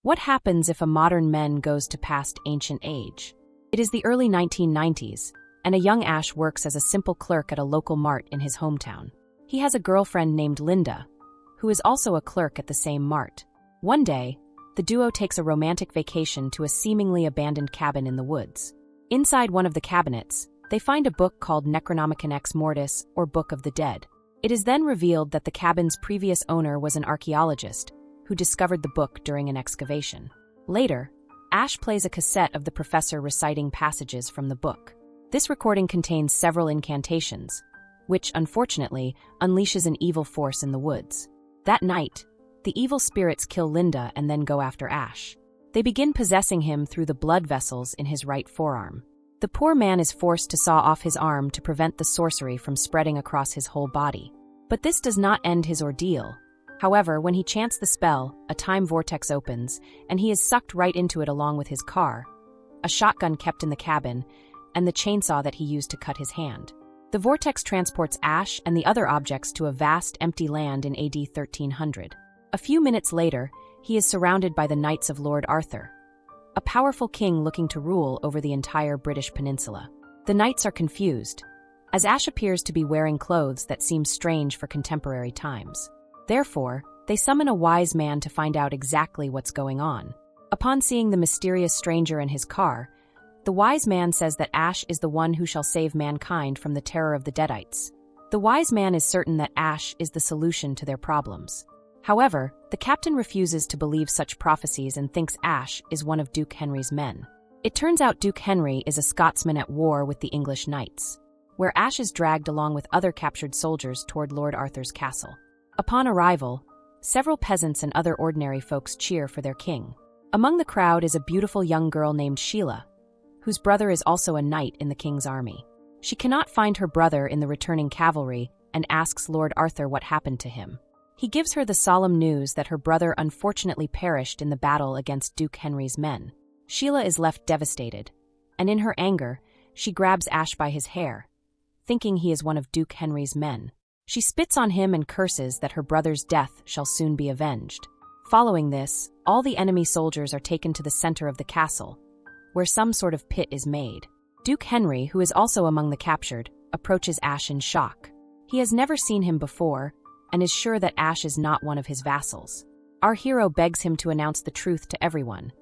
What happens if a modern man goes to past ancient age? It is the early 1990s, and a young Ash works as a simple clerk at a local mart in his hometown. He has a girlfriend named Linda, who is also a clerk at the same mart. One day, the duo takes a romantic vacation to a seemingly abandoned cabin in the woods. Inside one of the cabinets, they find a book called Necronomicon Ex Mortis, or Book of the Dead. It is then revealed that the cabin's previous owner was an archaeologist who discovered the book during an excavation. Later, Ash plays a cassette of the professor reciting passages from the book. This recording contains several incantations, which, unfortunately, unleashes an evil force in the woods. That night, the evil spirits kill Linda and then go after Ash. They begin possessing him through the blood vessels in his right forearm. The poor man is forced to saw off his arm to prevent the sorcery from spreading across his whole body. But this does not end his ordeal. However, when he chants the spell, a time vortex opens, and he is sucked right into it along with his car, a shotgun kept in the cabin, and the chainsaw that he used to cut his hand. The vortex transports Ash and the other objects to a vast, empty land in AD 1300. A few minutes later, he is surrounded by the Knights of Lord Arthur, a powerful king looking to rule over the entire British peninsula. The knights are confused, as Ash appears to be wearing clothes that seem strange for contemporary times. Therefore, they summon a wise man to find out exactly what's going on. Upon seeing the mysterious stranger and his car, the wise man says that Ash is the one who shall save mankind from the terror of the Deadites. The wise man is certain that Ash is the solution to their problems. However, the captain refuses to believe such prophecies and thinks Ash is one of Duke Henry's men. It turns out Duke Henry is a Scotsman at war with the English knights, where Ash is dragged along with other captured soldiers toward Lord Arthur's castle. Upon arrival, several peasants and other ordinary folks cheer for their king. Among the crowd is a beautiful young girl named Sheila, whose brother is also a knight in the king's army. She cannot find her brother in the returning cavalry and asks Lord Arthur what happened to him. He gives her the solemn news that her brother unfortunately perished in the battle against Duke Henry's men. Sheila is left devastated, and in her anger, she grabs Ash by his hair, thinking he is one of Duke Henry's men. She spits on him and curses that her brother's death shall soon be avenged. Following this, all the enemy soldiers are taken to the center of the castle, where some sort of pit is made. Duke Henry, who is also among the captured, approaches Ash in shock. He has never seen him before, and is sure that Ash is not one of his vassals. Our hero begs him to announce the truth to everyone,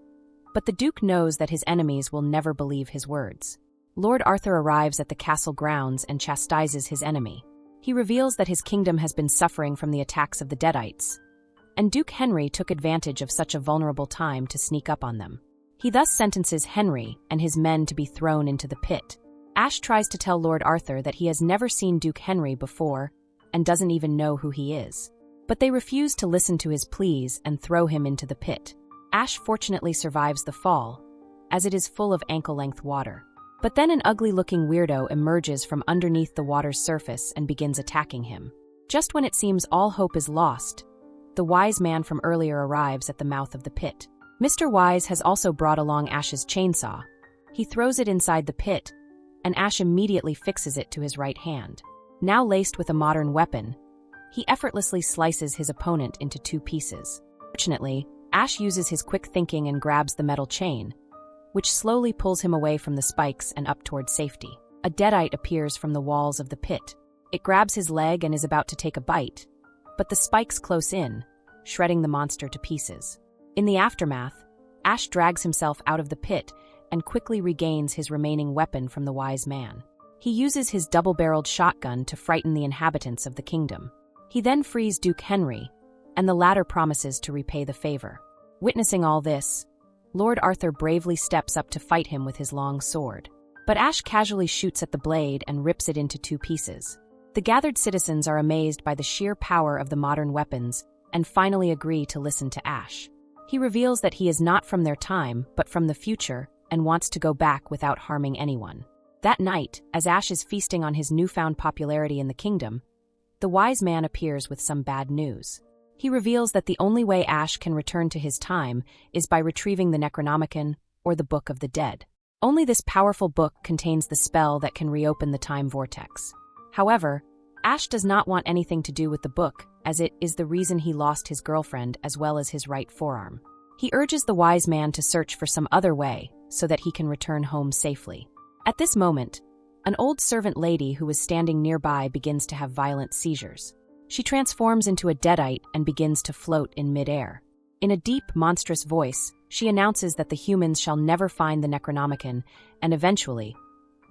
but the Duke knows that his enemies will never believe his words. Lord Arthur arrives at the castle grounds and chastises his enemy. He reveals that his kingdom has been suffering from the attacks of the Deadites, and Duke Henry took advantage of such a vulnerable time to sneak up on them. He thus sentences Henry and his men to be thrown into the pit. Ash tries to tell Lord Arthur that he has never seen Duke Henry before and doesn't even know who he is. But they refuse to listen to his pleas and throw him into the pit. Ash fortunately survives the fall, as it is full of ankle-length water. But then an ugly-looking weirdo emerges from underneath the water's surface and begins attacking him. Just when it seems all hope is lost, the wise man from earlier arrives at the mouth of the pit. Mr. Wise has also brought along Ash's chainsaw. He throws it inside the pit, and Ash immediately fixes it to his right hand. Now laced with a modern weapon, he effortlessly slices his opponent into two pieces. Fortunately, Ash uses his quick thinking and grabs the metal chain, which slowly pulls him away from the spikes and up toward safety. A Deadite appears from the walls of the pit. It grabs his leg and is about to take a bite, but the spikes close in, shredding the monster to pieces. In the aftermath, Ash drags himself out of the pit and quickly regains his remaining weapon from the wise man. He uses his double-barreled shotgun to frighten the inhabitants of the kingdom. He then frees Duke Henry, and the latter promises to repay the favor. Witnessing all this, Lord Arthur bravely steps up to fight him with his long sword. But Ash casually shoots at the blade and rips it into two pieces. The gathered citizens are amazed by the sheer power of the modern weapons and finally agree to listen to Ash. He reveals that he is not from their time, but from the future, and wants to go back without harming anyone. That night, as Ash is feasting on his newfound popularity in the kingdom, the wise man appears with some bad news. He reveals that the only way Ash can return to his time is by retrieving the Necronomicon, or the Book of the Dead. Only this powerful book contains the spell that can reopen the time vortex. However, Ash does not want anything to do with the book, as it is the reason he lost his girlfriend as well as his right forearm. He urges the wise man to search for some other way so that he can return home safely. At this moment, an old servant lady who was standing nearby begins to have violent seizures. She transforms into a deadite and begins to float in midair. In a deep, monstrous voice, she announces that the humans shall never find the Necronomicon, and eventually,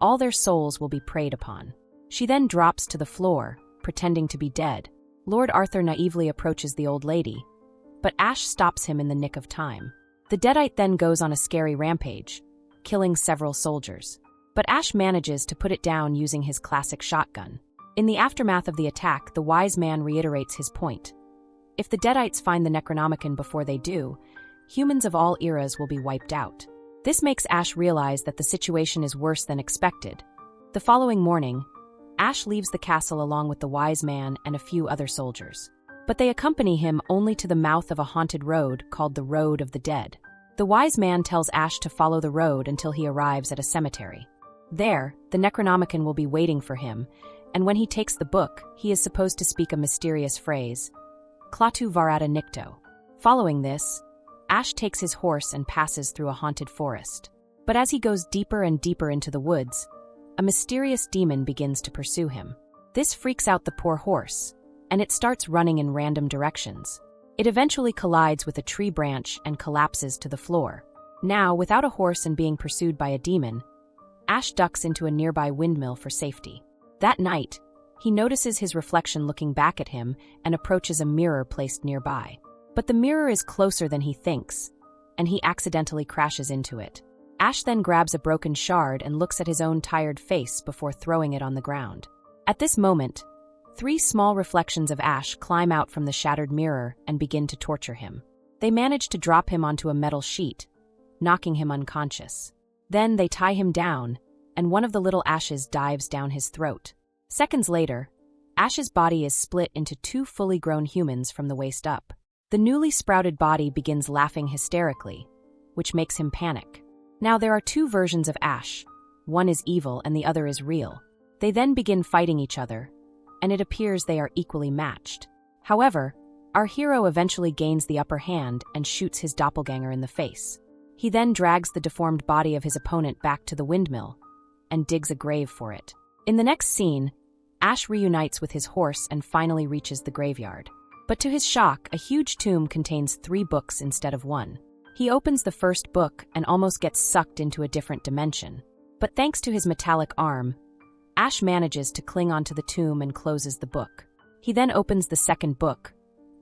all their souls will be preyed upon. She then drops to the floor, pretending to be dead. Lord Arthur naively approaches the old lady, but Ash stops him in the nick of time. The deadite then goes on a scary rampage, killing several soldiers. But Ash manages to put it down using his classic shotgun. In the aftermath of the attack, the wise man reiterates his point. If the deadites find the Necronomicon before they do, humans of all eras will be wiped out. This makes Ash realize that the situation is worse than expected. The following morning, Ash leaves the castle along with the wise man and a few other soldiers. But they accompany him only to the mouth of a haunted road called the Road of the Dead. The wise man tells Ash to follow the road until he arrives at a cemetery. There, the Necronomicon will be waiting for him, and when he takes the book, he is supposed to speak a mysterious phrase, Klaatu Varata Nikto. Following this, Ash takes his horse and passes through a haunted forest. But as he goes deeper and deeper into the woods, a mysterious demon begins to pursue him. This freaks out the poor horse, and it starts running in random directions. It eventually collides with a tree branch and collapses to the floor. Now, without a horse and being pursued by a demon, Ash ducks into a nearby windmill for safety. That night, he notices his reflection looking back at him and approaches a mirror placed nearby. But the mirror is closer than he thinks, and he accidentally crashes into it. Ash then grabs a broken shard and looks at his own tired face before throwing it on the ground. At this moment, 3 small reflections of Ash climb out from the shattered mirror and begin to torture him. They manage to drop him onto a metal sheet, knocking him unconscious. Then they tie him down, and one of the little Ashes dives down his throat. Seconds later, Ash's body is split into 2 fully grown humans from the waist up. The newly sprouted body begins laughing hysterically, which makes him panic. Now there are 2 versions of Ash. One is evil and the other is real. They then begin fighting each other, and it appears they are equally matched. However, our hero eventually gains the upper hand and shoots his doppelganger in the face. He then drags the deformed body of his opponent back to the windmill and digs a grave for it. In the next scene, Ash reunites with his horse and finally reaches the graveyard. But to his shock, a huge tomb contains 3 books instead of 1. He opens the first book and almost gets sucked into a different dimension. But thanks to his metallic arm, Ash manages to cling onto the tomb and closes the book. He then opens the second book,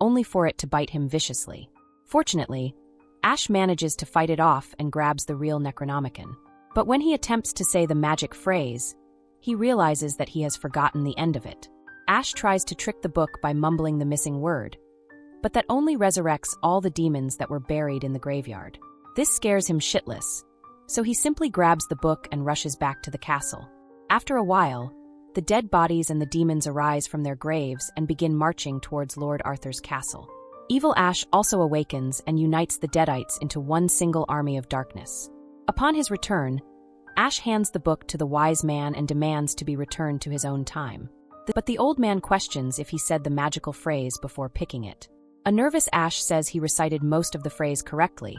only for it to bite him viciously. Fortunately, Ash manages to fight it off and grabs the real Necronomicon. But when he attempts to say the magic phrase, he realizes that he has forgotten the end of it. Ash tries to trick the book by mumbling the missing word, but that only resurrects all the demons that were buried in the graveyard. This scares him shitless, so he simply grabs the book and rushes back to the castle. After a while, the dead bodies and the demons arise from their graves and begin marching towards Lord Arthur's castle. Evil Ash also awakens and unites the Deadites into one single army of darkness. Upon his return, Ash hands the book to the wise man and demands to be returned to his own time. But the old man questions if he said the magical phrase before picking it. A nervous Ash says he recited most of the phrase correctly,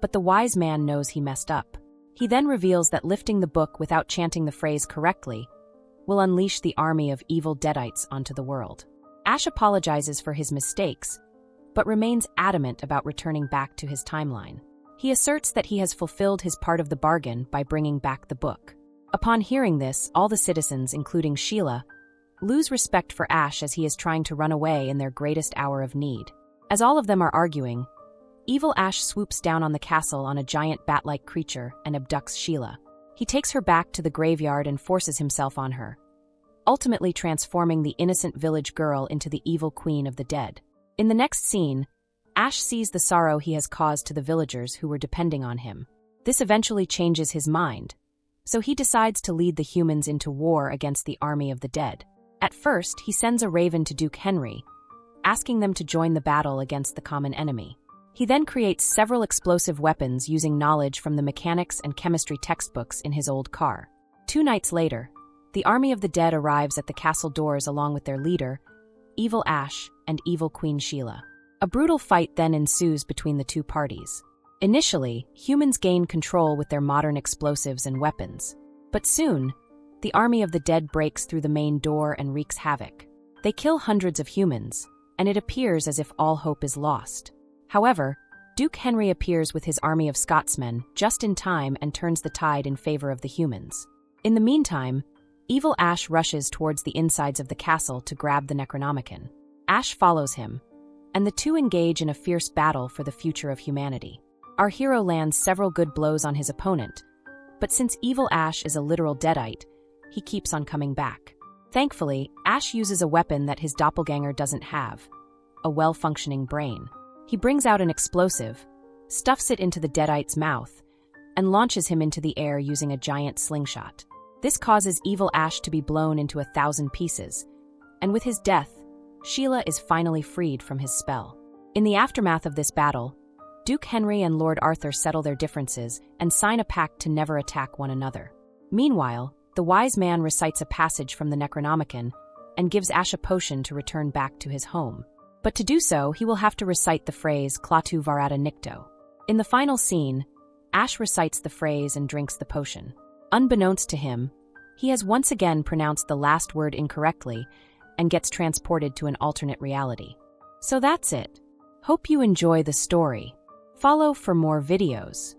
but the wise man knows he messed up. He then reveals that lifting the book without chanting the phrase correctly will unleash the army of evil Deadites onto the world. Ash apologizes for his mistakes, but remains adamant about returning back to his timeline. He asserts that he has fulfilled his part of the bargain by bringing back the book. Upon hearing this, all the citizens, including Sheila, lose respect for Ash as he is trying to run away in their greatest hour of need. As all of them are arguing, evil Ash swoops down on the castle on a giant bat-like creature and abducts Sheila. He takes her back to the graveyard and forces himself on her, ultimately transforming the innocent village girl into the evil queen of the dead. In the next scene, Ash sees the sorrow he has caused to the villagers who were depending on him. This eventually changes his mind, so he decides to lead the humans into war against the army of the dead. At first, he sends a raven to Duke Henry, asking them to join the battle against the common enemy. He then creates several explosive weapons using knowledge from the mechanics and chemistry textbooks in his old car. 2 nights later, the army of the dead arrives at the castle doors along with their leader, Evil Ash and Evil Queen Sheila. A brutal fight then ensues between the two parties. Initially, humans gain control with their modern explosives and weapons. But soon, the army of the dead breaks through the main door and wreaks havoc. They kill hundreds of humans, and it appears as if all hope is lost. However, Duke Henry appears with his army of Scotsmen just in time and turns the tide in favor of the humans. In the meantime, Evil Ash rushes towards the insides of the castle to grab the Necronomicon. Ash follows him, and the two engage in a fierce battle for the future of humanity. Our hero lands several good blows on his opponent, but since Evil Ash is a literal deadite, he keeps on coming back. Thankfully, Ash uses a weapon that his doppelganger doesn't have, a well-functioning brain. He brings out an explosive, stuffs it into the deadite's mouth, and launches him into the air using a giant slingshot. This causes Evil Ash to be blown into 1,000 pieces, and with his death, Sheila is finally freed from his spell. In the aftermath of this battle, Duke Henry and Lord Arthur settle their differences and sign a pact to never attack one another. Meanwhile, the wise man recites a passage from the Necronomicon and gives Ash a potion to return back to his home. But to do so, he will have to recite the phrase Klaatu Varada Nikto. In the final scene, Ash recites the phrase and drinks the potion. Unbeknownst to him, he has once again pronounced the last word incorrectly and gets transported to an alternate reality. So that's it. Hope you enjoy the story. Follow for more videos.